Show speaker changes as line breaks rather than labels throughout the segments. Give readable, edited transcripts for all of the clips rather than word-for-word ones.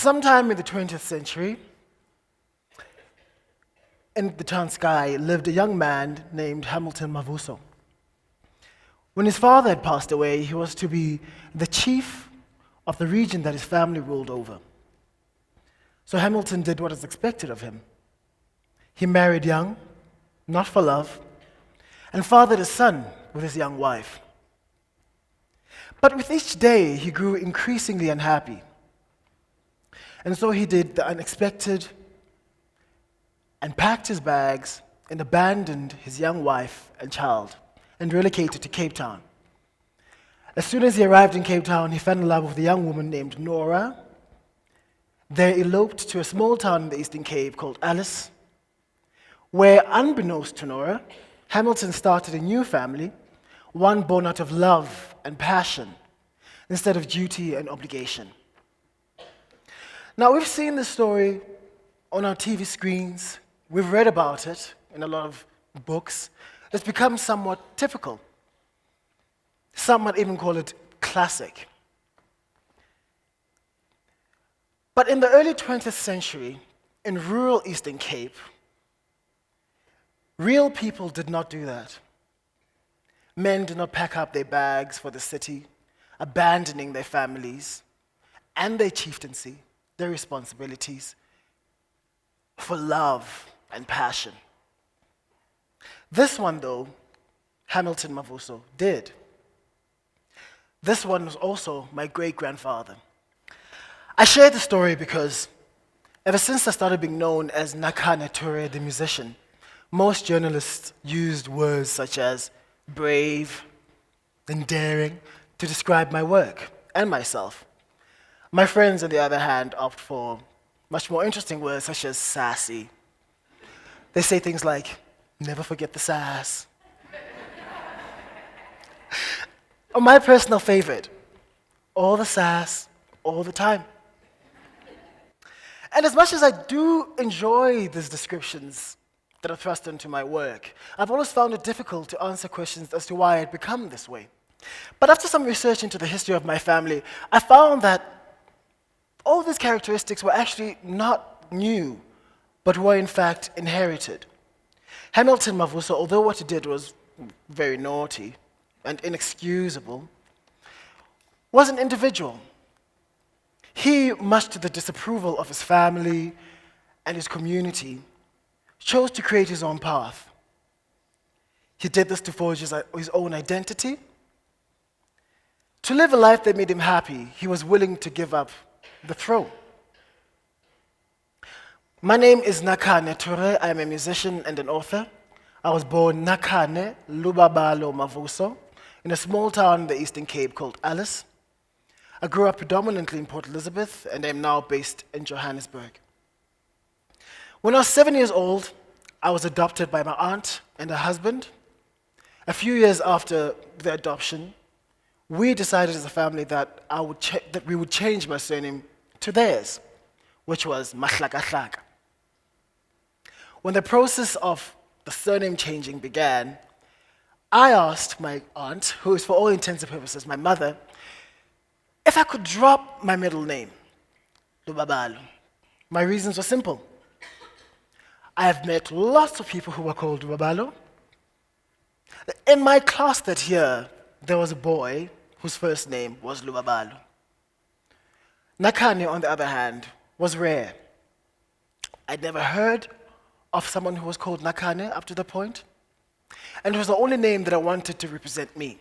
Sometime in the 20th century, in the Transkei lived a young man named Hamilton Mavuso. When his father had passed away, he was to be the chief of the region that his family ruled over. So Hamilton did what was expected of him. He married young, not for love, and fathered a son with his young wife. But with each day, he grew increasingly unhappy. And so he did the unexpected and packed his bags and abandoned his young wife and child and relocated to Cape Town. As soon as he arrived in Cape Town, he fell in love with a young woman named Nora. They eloped to a small town in the Eastern Cape called Alice, where, unbeknownst to Nora, Hamilton started a new family, one born out of love and passion instead of duty and obligation. Now, we've seen this story on our TV screens. We've read about it in a lot of books. It's become somewhat typical. Some might even call it classic. But in the early 20th century, in rural Eastern Cape, real people did not do that. Men did not pack up their bags for the city, abandoning their families and their chieftaincy, their responsibilities, for love and passion. This one, though, Hamilton Mavuso did. This one was also my great-grandfather. I share the story because ever since I started being known as Nakhane Touré, the musician, most journalists used words such as brave and daring to describe my work and myself. My friends, on the other hand, opt for much more interesting words such as sassy. They say things like, never forget the sass. Or my personal favorite, all the sass, all the time. And as much as I do enjoy these descriptions that are thrust into my work, I've always found it difficult to answer questions as to why I'd become this way. But after some research into the history of my family, I found that all these characteristics were actually not new, but were in fact inherited. Hamilton Mavuso, although what he did was very naughty and inexcusable, was an individual. He, much to the disapproval of his family and his community, chose to create his own path. He did this to forge his own identity. To live a life that made him happy, he was willing to give up the throne. My name is Nakhane Touré. I am a musician and an author. I was born Nakhane Lubabalo Mavuso in a small town in the Eastern Cape called Alice. I grew up predominantly in Port Elizabeth and am now based in Johannesburg. When I was 7 years old, I was adopted by my aunt and her husband. A few years after the adoption, we decided as a family that we would change my surname to theirs, which was Mahlakahlaka. When the process of the surname changing began, I asked my aunt, who is for all intents and purposes my mother, if I could drop my middle name, Lubabalo. My reasons were simple. I have met lots of people who were called Lubabalo. In my class that year, there was a boy whose first name was Lubabalo. Nakhane, on the other hand, was rare. I'd never heard of someone who was called Nakhane up to that point, and it was the only name that I wanted to represent me.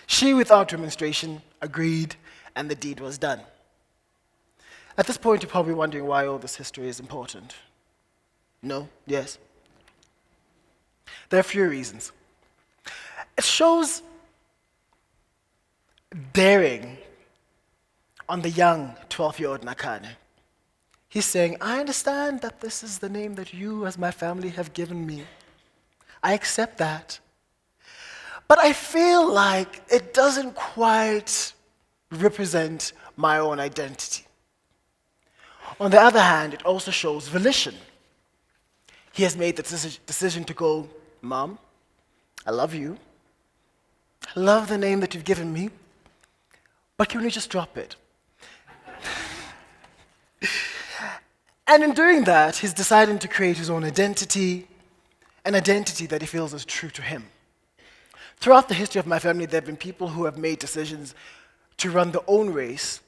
She, without remonstration, agreed, and the deed was done. At this point, you're probably wondering why all this history is important. No? Yes? There are a few reasons. It shows daring on the young 12-year-old Nakhane. He's saying, I understand that this is the name that you as my family have given me. I accept that. But I feel like it doesn't quite represent my own identity. On the other hand, it also shows volition. He has made the decision to go, Mom, I love you. I love the name that you've given me. But can we just drop it? And in doing that, he's deciding to create his own identity, an identity that he feels is true to him. Throughout the history of my family, there have been people who have made decisions to run their own race,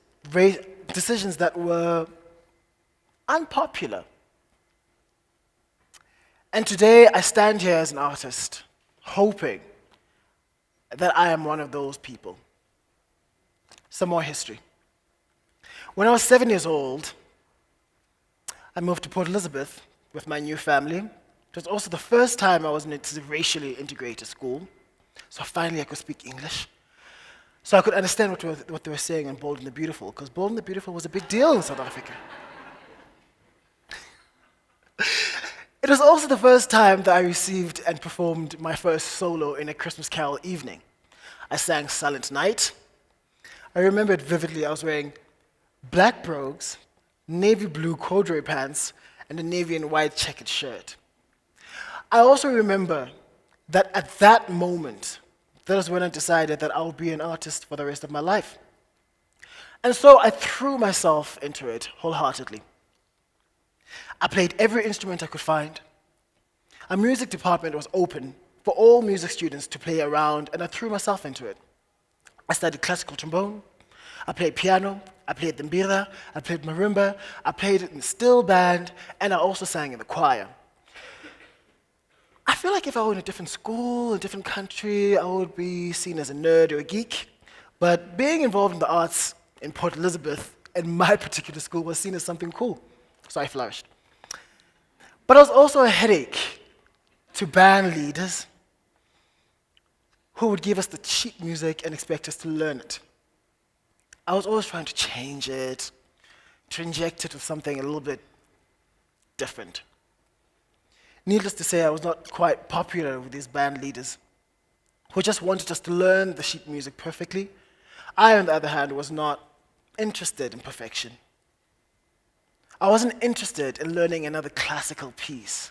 decisions that were unpopular. And today, I stand here as an artist, hoping that I am one of those people. Some more history. When I was 7 years old, I moved to Port Elizabeth with my new family. It was also the first time I was in a racially integrated school. So finally I could speak English. So I could understand what they were saying in Bold and the Beautiful, because Bold and the Beautiful was a big deal in South Africa. It was also the first time that I received and performed my first solo in a Christmas Carol evening. I sang Silent Night. I remember it vividly. I was wearing black brogues, navy blue corduroy pants, and a navy and white checkered shirt. I also remember that at that moment, that was when I decided that I would be an artist for the rest of my life. And so I threw myself into it wholeheartedly. I played every instrument I could find. Our music department was open for all music students to play around, and I threw myself into it. I studied classical trombone, I played piano, I played the mbira, I played marimba, I played it in still band, and I also sang in the choir. I feel like if I were in a different school, a different country, I would be seen as a nerd or a geek. But being involved in the arts in Port Elizabeth in my particular school was seen as something cool. So I flourished. But I was also a headache to band leaders who would give us the cheap music and expect us to learn it. I was always trying to change it, to inject it with something a little bit different. Needless to say, I was not quite popular with these band leaders who just wanted us to learn the sheet music perfectly. I, on the other hand, was not interested in perfection. I wasn't interested in learning another classical piece.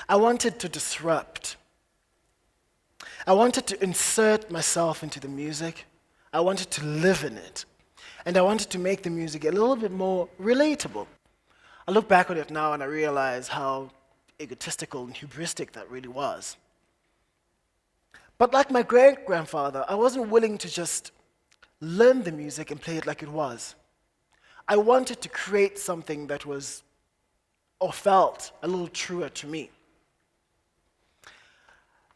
I wanted to disrupt. I wanted to insert myself into the music. I wanted to live in it. And I wanted to make the music a little bit more relatable. I look back on it now and I realize how egotistical and hubristic that really was. But like my great-grandfather, I wasn't willing to just learn the music and play it like it was. I wanted to create something that was, or felt, a little truer to me.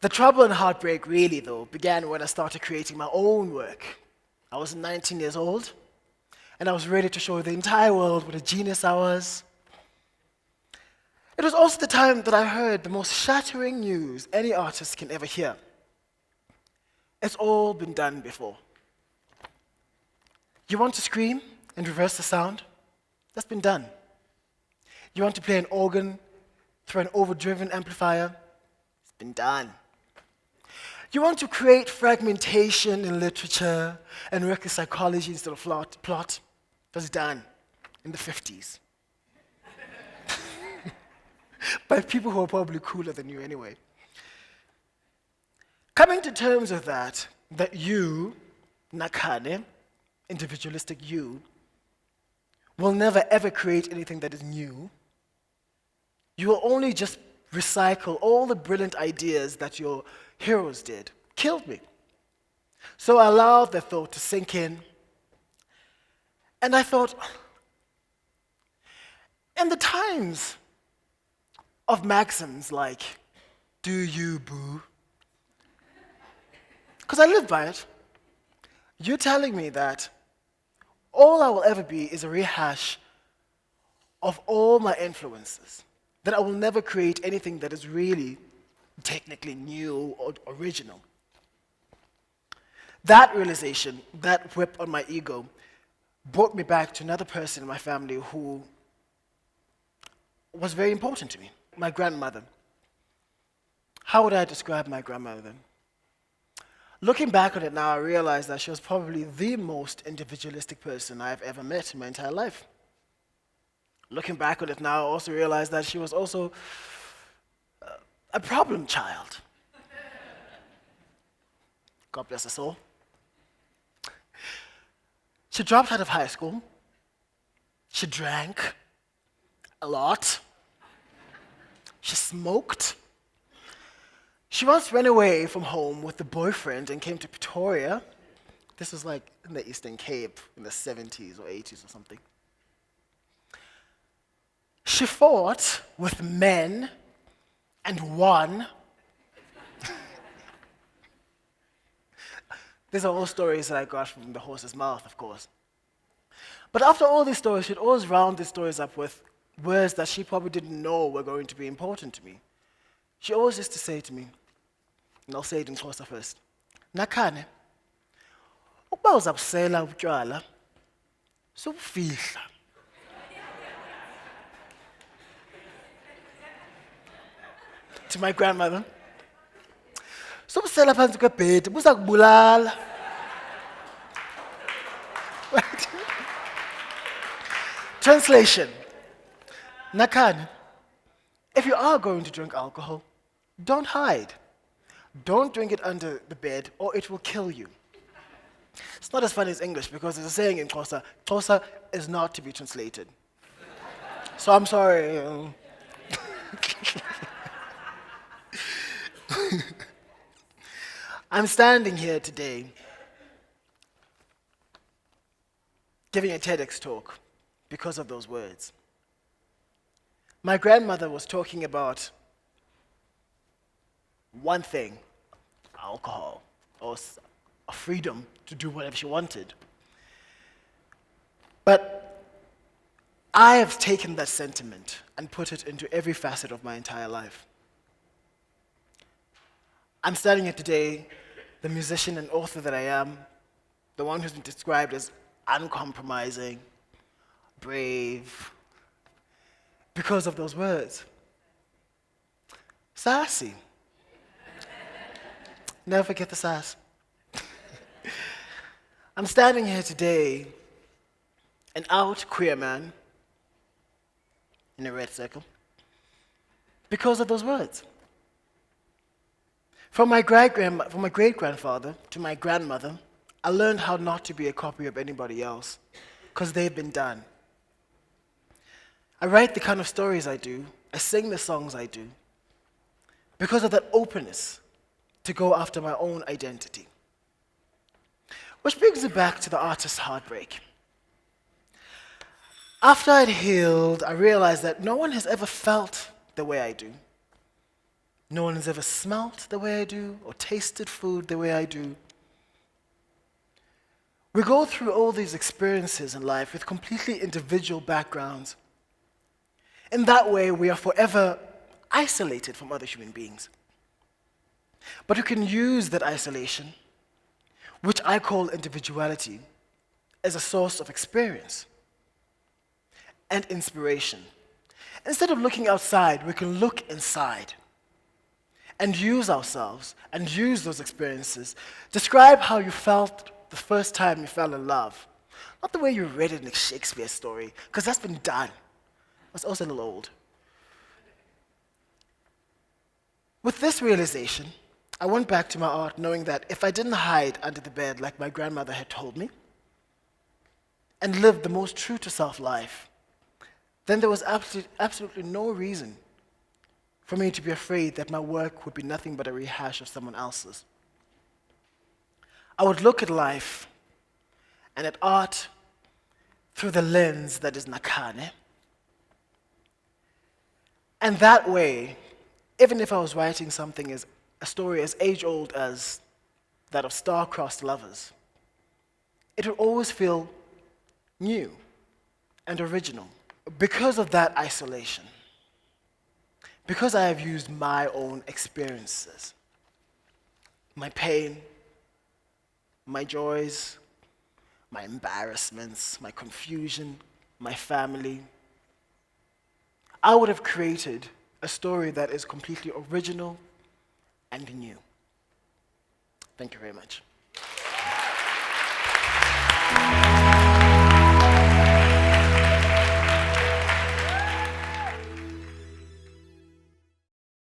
The trouble and heartbreak really, though, began when I started creating my own work. I was 19 years old, and I was ready to show the entire world what a genius I was. It was also the time that I heard the most shattering news any artist can ever hear. It's all been done before. You want to scream and reverse the sound? That's been done. You want to play an organ through an overdriven amplifier? It's been done. You want to create fragmentation in literature and work in psychology instead of plot? That's done in the 50s. By people who are probably cooler than you anyway. Coming to terms with that you, Nakhane, individualistic you, will never ever create anything that is new. You will only just recycle all the brilliant ideas that your heroes did. Killed me. So I allowed that thought to sink in. And I thought, in the times of maxims like, do you boo? Because I live by it. You're telling me that all I will ever be is a rehash of all my influences, that I will never create anything that is really technically new or original. That realization, that whip on my ego, brought me back to another person in my family who was very important to me, my grandmother. How would I describe my grandmother? Looking back on it now, I realize that she was probably the most individualistic person I've ever met in my entire life. Looking back on it now, I also realize that she was also a problem child. God bless her soul. She dropped out of high school. She drank. a lot. She smoked. She once ran away from home with a boyfriend and came to Pretoria. This was like in the Eastern Cape in the 70s or 80s or something. She fought with men and won. These are all stories that I got from the horse's mouth, of course. But after all these stories, she'd always round these stories up with words that she probably didn't know were going to be important to me. She always used to say to me, and I'll say it in Xhosa first, Nakhane, ukuba uzabusela utywala, subufihla. To my grandmother, subusela phansi kwebhedi, buza kubulala. Right? Translation. Nakhane, if you are going to drink alcohol, don't hide. Don't drink it under the bed or it will kill you. It's not as funny as English because there's a saying in Xhosa, Xhosa is not to be translated. So I'm sorry. I'm standing here today giving a TEDx talk because of those words. My grandmother was talking about one thing, alcohol, or a freedom to do whatever she wanted. But I have taken that sentiment and put it into every facet of my entire life. I'm standing here today, the musician and author that I am, the one who's been described as uncompromising, brave, because of those words. Sassy. Never forget the sass. I'm standing here today, an out queer man in a red circle, because of those words. From my great-grandfather to my grandmother, I learned how not to be a copy of anybody else, because they've been done. I write the kind of stories I do, I sing the songs I do, because of that openness to go after my own identity. Which brings me back to the artist's heartbreak. After I'd healed, I realized that no one has ever felt the way I do. No one has ever smelt the way I do, or tasted food the way I do. We go through all these experiences in life with completely individual backgrounds. In that way, we are forever isolated from other human beings. But we can use that isolation, which I call individuality, as a source of experience and inspiration. Instead of looking outside, we can look inside and use ourselves and use those experiences. Describe how you felt the first time you fell in love. Not the way you read it in a Shakespeare story, because that's been done. It's also a little old. With this realization, I went back to my art knowing that if I didn't hide under the bed like my grandmother had told me, and lived the most true to self life, then there was absolutely no reason for me to be afraid that my work would be nothing but a rehash of someone else's. I would look at life and at art through the lens that is Nakhane. And that way, even if I was writing something as a story as age-old as that of star-crossed lovers, it would always feel new and original. Because of that isolation, because I have used my own experiences, my pain, my joys, my embarrassments, my confusion, my family, I would have created a story that is completely original and new. Thank you very much.